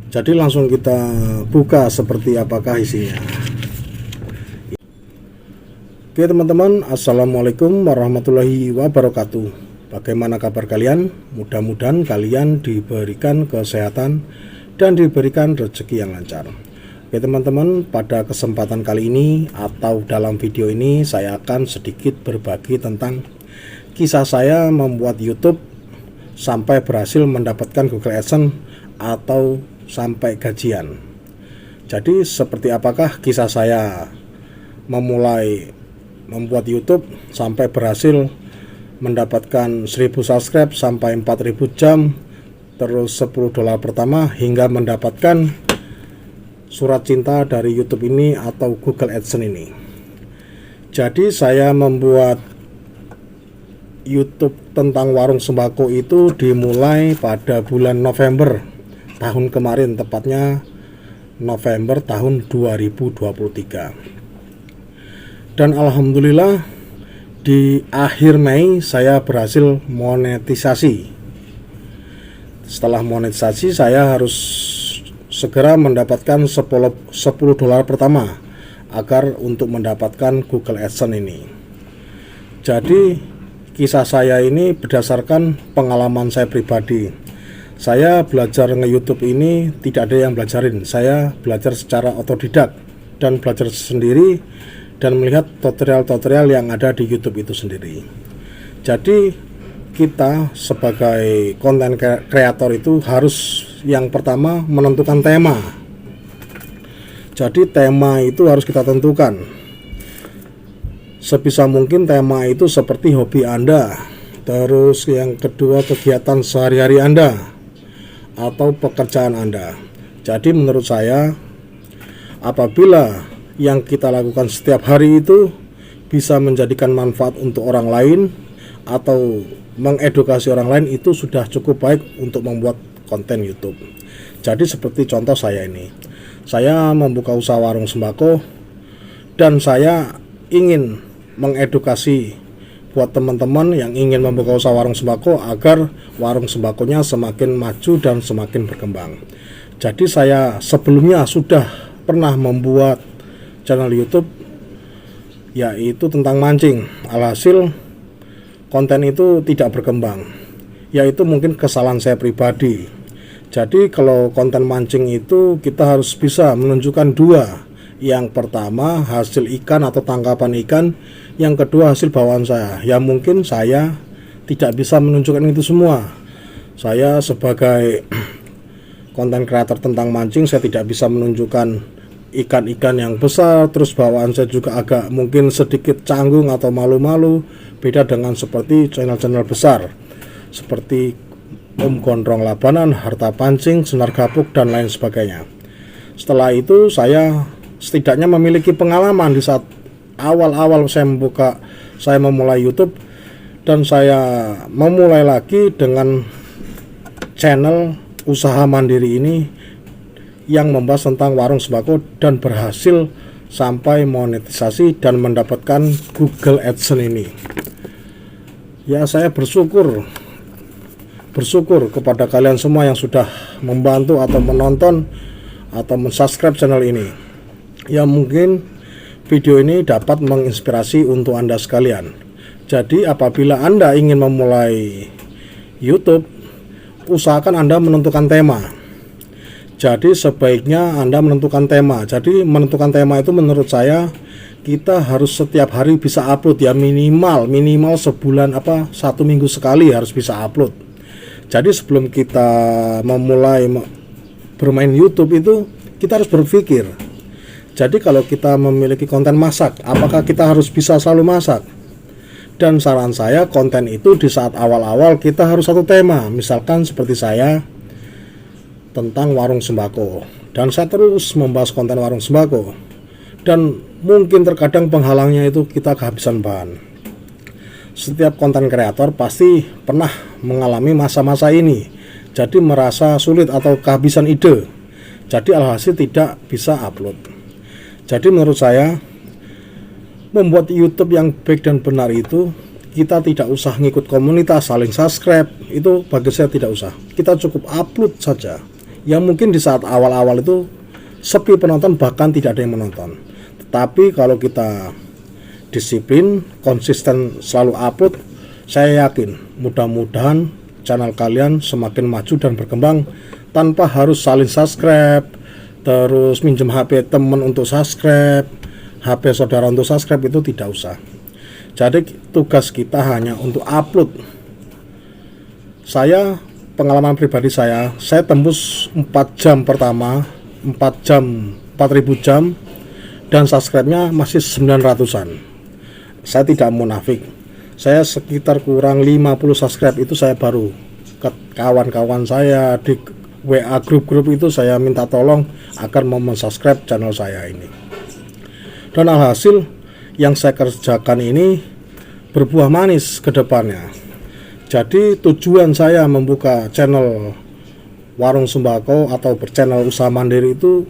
Jadi langsung kita buka seperti apakah isinya. Oke teman-teman, assalamualaikum warahmatullahi wabarakatuh. Bagaimana kabar kalian? Mudah-mudahan kalian diberikan kesehatan dan diberikan rezeki yang lancar. Oke teman-teman, pada kesempatan kali ini atau dalam video ini saya akan sedikit berbagi tentang kisah saya membuat YouTube sampai berhasil mendapatkan Google AdSense atau sampai gajian. Jadi seperti apakah kisah saya memulai membuat YouTube sampai berhasil mendapatkan 1000 subscribe sampai 4000 jam, terus $10 pertama hingga mendapatkan surat cinta dari YouTube ini atau Google AdSense ini. Jadi saya membuat YouTube tentang warung sembako itu dimulai pada bulan November tahun kemarin, tepatnya November tahun 2023. Dan alhamdulillah di akhir Mei saya berhasil monetisasi. Setelah monetisasi saya harus segera mendapatkan $10 pertama agar untuk mendapatkan Google AdSense ini. Jadi kisah saya ini berdasarkan pengalaman saya pribadi. Saya belajar nge-YouTube ini tidak ada yang belajarin. Saya belajar secara otodidak dan belajar sendiri dan melihat tutorial-tutorial yang ada di YouTube itu sendiri. Jadi kita sebagai konten kreator itu harus yang pertama menentukan tema. Jadi tema itu harus kita tentukan. Sebisa mungkin tema itu seperti hobi Anda. Terus yang kedua kegiatan sehari-hari Anda atau pekerjaan Anda. Jadi menurut saya, apabila yang kita lakukan setiap hari itu bisa menjadikan manfaat untuk orang lain atau mengedukasi orang lain, itu sudah cukup baik untuk membuat konten YouTube. Jadi seperti contoh saya ini, saya membuka usaha warung sembako dan saya ingin mengedukasi buat teman-teman yang ingin membuka usaha warung sembako agar warung sembakonya semakin maju dan semakin berkembang. Jadi saya sebelumnya sudah pernah membuat channel YouTube yaitu tentang mancing. Alhasil konten itu tidak berkembang. Yaitu mungkin kesalahan saya pribadi. Jadi kalau konten mancing itu kita harus bisa menunjukkan dua. Yang pertama hasil ikan atau tangkapan ikan, yang kedua hasil bawaan saya. Ya mungkin saya tidak bisa menunjukkan itu semua. Saya sebagai konten kreator tentang mancing, saya tidak bisa menunjukkan ikan-ikan yang besar. Terus bawaan saya juga agak mungkin sedikit canggung atau malu-malu. Beda dengan seperti channel-channel besar seperti Om Gondrong Labanan, Harta Pancing, Senar Gapuk, dan lain sebagainya. Setelah itu saya setidaknya memiliki pengalaman di saat awal-awal saya memulai YouTube, dan saya memulai lagi dengan channel usaha mandiri ini yang membahas tentang warung sembako dan berhasil sampai monetisasi dan mendapatkan Google AdSense ini. Ya, saya bersyukur kepada kalian semua yang sudah membantu atau menonton atau mensubscribe channel ini. Ya mungkin video ini dapat menginspirasi untuk Anda sekalian. Jadi apabila Anda ingin memulai YouTube, usahakan Anda menentukan tema. Jadi sebaiknya Anda menentukan tema. Jadi menentukan tema itu menurut saya kita harus setiap hari bisa upload ya, minimal sebulan satu minggu sekali harus bisa upload. Jadi sebelum kita memulai bermain YouTube itu kita harus berpikir. Jadi kalau kita memiliki konten masak, apakah kita harus bisa selalu masak? Dan saran saya, konten itu di saat awal-awal kita harus satu tema. Misalkan seperti saya tentang warung sembako, dan saya terus membahas konten warung sembako. Dan mungkin terkadang penghalangnya itu kita kehabisan bahan. Setiap konten kreator pasti pernah mengalami masa-masa ini. Jadi merasa sulit atau kehabisan ide. Jadi alhasil tidak bisa upload. Jadi menurut saya, membuat YouTube yang baik dan benar itu kita tidak usah ngikut komunitas, saling subscribe, itu bagi saya tidak usah. Kita cukup upload saja. yang mungkin di saat awal-awal itu sepi penonton, bahkan tidak ada yang menonton. Tetapi kalau kita disiplin, konsisten selalu upload, saya yakin mudah-mudahan channel kalian semakin maju dan berkembang tanpa harus saling subscribe, terus minjem HP temen untuk subscribe, HP saudara untuk subscribe, itu tidak usah. Jadi tugas kita hanya untuk upload. Saya, pengalaman pribadi saya tembus 4 jam pertama, 4.000 jam, dan subscribe-nya masih 900-an. Saya tidak munafik, saya sekitar kurang 50 subscribe itu saya baru ke kawan-kawan saya di WA grup-grup itu saya minta tolong agar mau mensubscribe channel saya ini. Dan alhasil yang saya kerjakan ini berbuah manis ke depannya. Jadi tujuan saya membuka channel Warung Sembako atau berchannel usaha mandiri itu,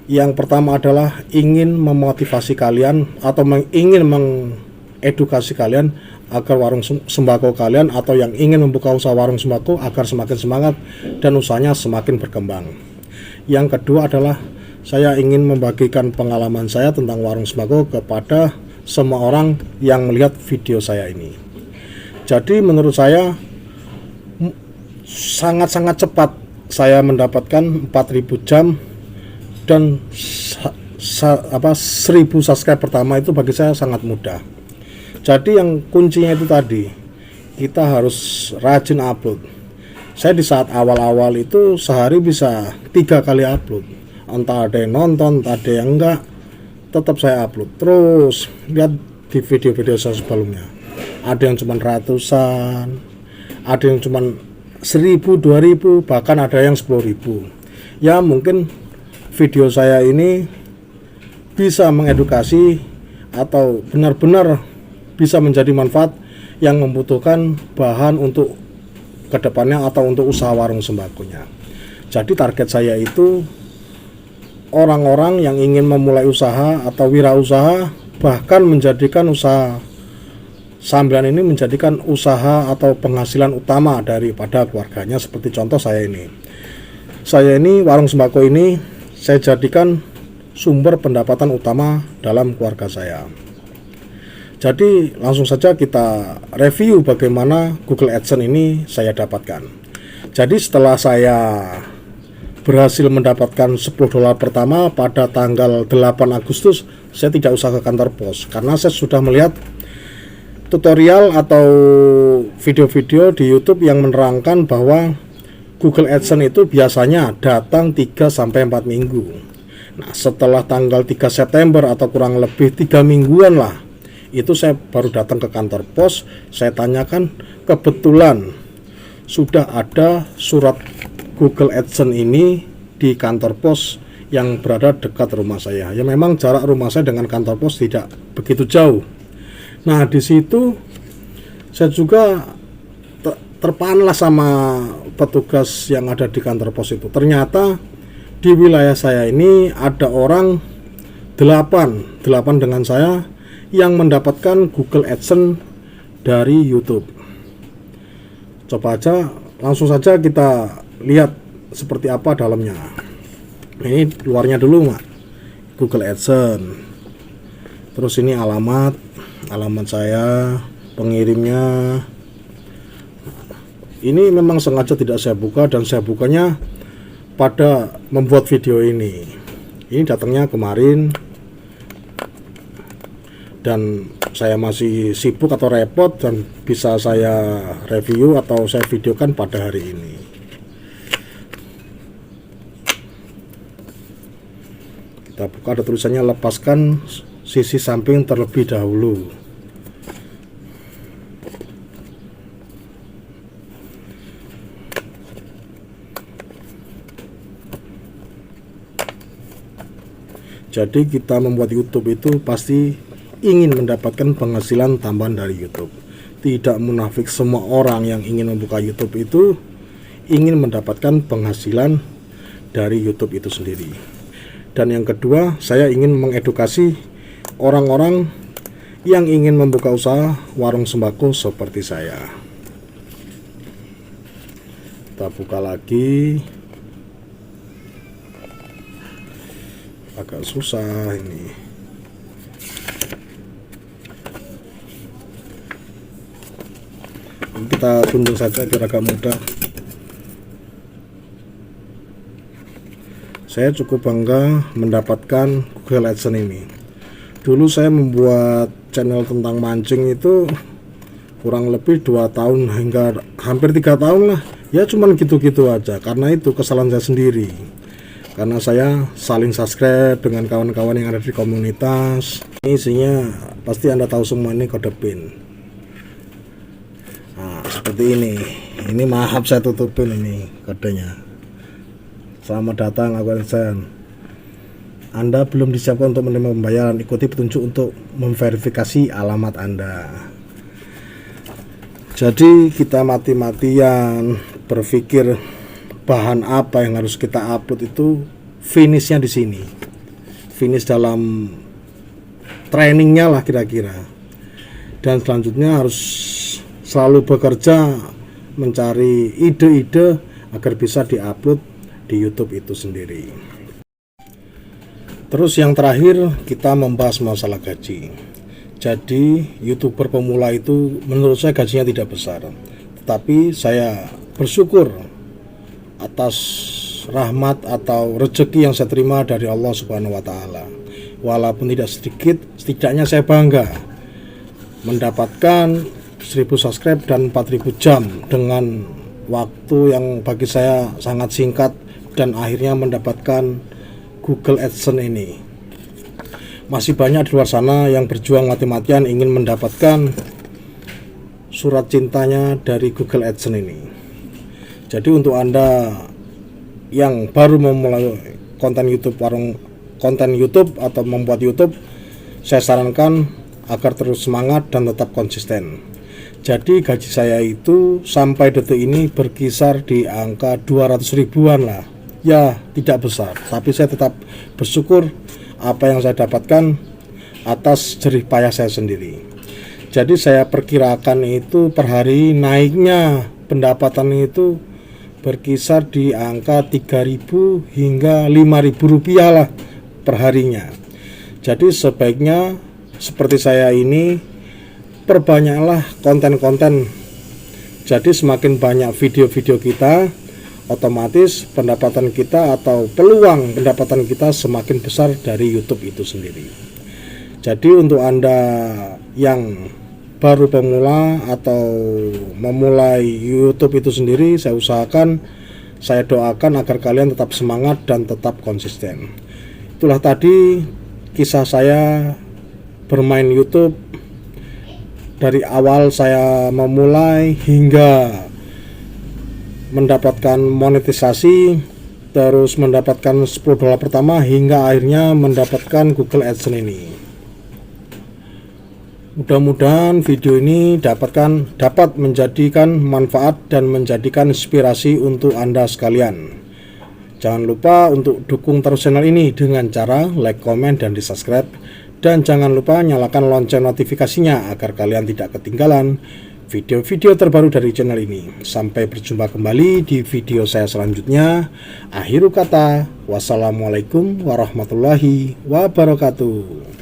yang pertama adalah ingin memotivasi kalian atau ingin mengedukasi kalian agar warung sembako kalian atau yang ingin membuka usaha warung sembako agar semakin semangat dan usahanya semakin berkembang. Yang kedua adalah saya ingin membagikan pengalaman saya tentang warung sembako kepada semua orang yang melihat video saya ini. Jadi menurut saya sangat-sangat cepat saya mendapatkan 4.000 jam dan 1.000 subscribe pertama itu bagi saya sangat mudah. Jadi yang kuncinya itu tadi, kita harus rajin upload. Saya di saat awal-awal itu sehari bisa 3 kali upload. Entah ada yang nonton, entah ada yang enggak, tetap saya upload. Terus lihat di video-video saya sebelumnya, ada yang cuma ratusan, ada yang cuma 1.000, 2.000, bahkan ada yang 10.000. Ya mungkin video saya ini bisa mengedukasi atau benar-benar bisa menjadi manfaat yang membutuhkan bahan untuk kedepannya atau untuk usaha warung sembakonya. Jadi target saya itu orang-orang yang ingin memulai usaha atau wirausaha, bahkan menjadikan usaha sambilan ini menjadikan usaha atau penghasilan utama daripada keluarganya. Seperti contoh saya ini warung sembako ini saya jadikan sumber pendapatan utama dalam keluarga saya. Jadi langsung saja kita review bagaimana Google AdSense ini saya dapatkan. Jadi setelah saya berhasil mendapatkan $10 pertama pada tanggal 8 Agustus, saya tidak usah ke kantor pos karena saya sudah melihat tutorial atau video-video di YouTube yang menerangkan bahwa Google AdSense itu biasanya datang 3-4 minggu. Nah, setelah tanggal 3 September atau kurang lebih 3 mingguan lah, itu saya baru datang ke kantor pos. Saya tanyakan, kebetulan sudah ada surat Google AdSense ini di kantor pos yang berada dekat rumah saya. Ya memang jarak rumah saya dengan kantor pos tidak begitu jauh. Nah di situ saya juga terpanlah sama petugas yang ada di kantor pos itu. Ternyata di wilayah saya ini ada orang 8 dengan saya yang mendapatkan Google AdSense dari YouTube. Coba aja, langsung saja kita lihat seperti apa dalamnya. Ini luarnya dulu, Mak. Google AdSense. Terus ini alamat saya, pengirimnya. Ini memang sengaja tidak saya buka dan saya bukanya pada membuat video ini. Ini datangnya kemarin dan saya masih sibuk atau repot dan bisa saya review atau saya videokan pada hari ini. Kita buka, ada tulisannya lepaskan sisi samping terlebih dahulu. Jadi kita membuat YouTube itu pasti ingin mendapatkan penghasilan tambahan dari YouTube. Tidak munafik, semua orang yang ingin membuka YouTube itu ingin mendapatkan penghasilan dari YouTube itu sendiri. Dan yang kedua, saya ingin mengedukasi orang-orang yang ingin membuka usaha warung sembako seperti saya. Kita buka lagi. agak susah ini. Kita gunting saja biar agak mudah. Saya cukup bangga mendapatkan Google AdSense ini. Dulu saya membuat channel tentang mancing itu kurang lebih 2 tahun hingga hampir 3 tahun lah. Ya cuman gitu-gitu aja, karena itu kesalahan saya sendiri. Karena saya saling subscribe dengan kawan-kawan yang ada di komunitas. Ini isinya pasti Anda tahu semua, ini kode PIN. Nah, seperti ini. Ini maaf saya tutupin ini kodenya. Selamat datang akun AdSense. Anda belum disiapkan untuk menerima pembayaran. Ikuti petunjuk untuk memverifikasi alamat Anda. Jadi kita mati-matian berpikir bahan apa yang harus kita upload, itu finishnya di sini. Finish dalam trainingnya lah kira-kira. Dan selanjutnya harus selalu bekerja mencari ide-ide agar bisa diupload di YouTube itu sendiri. Terus yang terakhir kita membahas masalah gaji. Jadi YouTuber pemula itu menurut saya gajinya tidak besar, tetapi saya bersyukur atas rahmat atau rezeki yang saya terima dari Allah Subhanahu wa Ta'ala. Walaupun tidak sedikit, setidaknya saya bangga mendapatkan 1000 subscribe dan 4000 jam dengan waktu yang bagi saya sangat singkat, dan akhirnya mendapatkan Google AdSense ini. Masih banyak di luar sana yang berjuang mati-matian ingin mendapatkan surat cintanya dari Google AdSense ini. Jadi untuk Anda yang baru memulai konten YouTube atau membuat YouTube, saya sarankan agar terus semangat dan tetap konsisten. Jadi gaji saya itu sampai detik ini berkisar di angka 200 ribuan lah. Ya tidak besar, tapi saya tetap bersyukur apa yang saya dapatkan atas jerih payah saya sendiri. Jadi saya perkirakan itu per hari naiknya pendapatan itu berkisar di angka 3.000 hingga 5.000 rupiah lah per harinya. Jadi sebaiknya seperti saya ini, perbanyaklah konten-konten. Jadi semakin banyak video-video kita, otomatis pendapatan kita atau peluang pendapatan kita semakin besar dari YouTube itu sendiri. Jadi untuk Anda yang baru pemula atau memulai YouTube itu sendiri, saya doakan agar kalian tetap semangat dan tetap konsisten. Itulah tadi kisah saya bermain YouTube dari awal saya memulai hingga mendapatkan monetisasi, terus mendapatkan $10 pertama hingga akhirnya mendapatkan Google AdSense ini. Mudah-mudahan video ini dapat menjadikan manfaat dan menjadikan inspirasi untuk Anda sekalian. Jangan lupa untuk dukung terus channel ini dengan cara like, komen, dan di-subscribe. Dan jangan lupa nyalakan lonceng notifikasinya agar kalian tidak ketinggalan video-video terbaru dari channel ini. Sampai berjumpa kembali di video saya selanjutnya. Akhirul kata, wassalamualaikum warahmatullahi wabarakatuh.